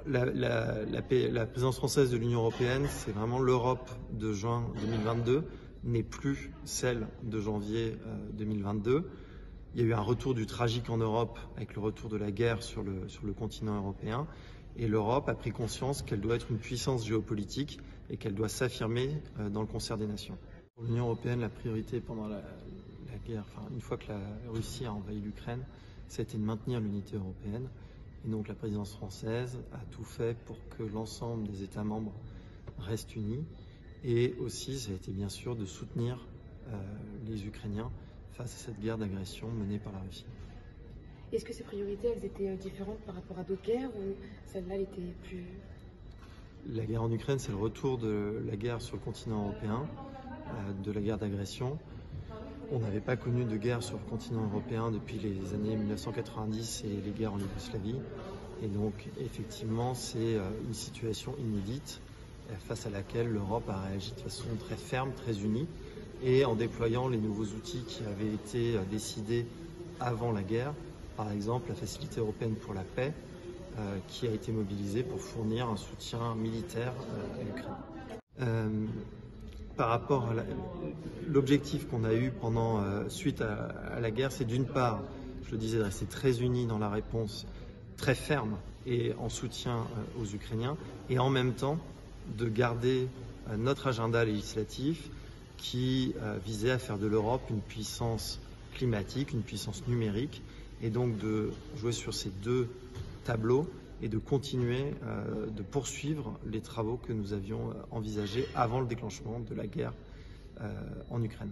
La présidence française de l'Union européenne, c'est vraiment l'Europe de juin 2022, n'est plus celle de janvier 2022. Il y a eu un retour du tragique en Europe avec le retour de la guerre sur le continent européen. Et l'Europe a pris conscience qu'elle doit être une puissance géopolitique et qu'elle doit s'affirmer dans le concert des nations. Pour l'Union européenne, la priorité pendant la guerre, une fois que la Russie a envahi l'Ukraine, c'était de maintenir l'unité européenne. Et donc la présidence française a tout fait pour que l'ensemble des États membres restent unis. Et aussi, ça a été bien sûr de soutenir les Ukrainiens face à cette guerre d'agression menée par la Russie. Est-ce que ces priorités, elles étaient différentes par rapport à d'autres guerres ou celle-là, elle était plus... La guerre en Ukraine, c'est le retour de la guerre sur le continent européen, de la guerre d'agression. On n'avait pas connu de guerre sur le continent européen depuis les années 1990 et les guerres en Yougoslavie. Et donc, effectivement, c'est une situation inédite face à laquelle l'Europe a réagi de façon très ferme, très unie, et en déployant les nouveaux outils qui avaient été décidés avant la guerre. Par exemple, la Facilité européenne pour la paix, qui a été mobilisée pour fournir un soutien militaire à l'Ukraine. Par rapport à l'objectif qu'on a eu suite à la guerre, c'est d'une part, je le disais, de rester très unis dans la réponse, très ferme et en soutien aux Ukrainiens, et en même temps de garder notre agenda législatif qui visait à faire de l'Europe une puissance climatique, une puissance numérique, et donc de jouer sur ces deux tableaux et de continuer de poursuivre les travaux que nous avions envisagés avant le déclenchement de la guerre en Ukraine.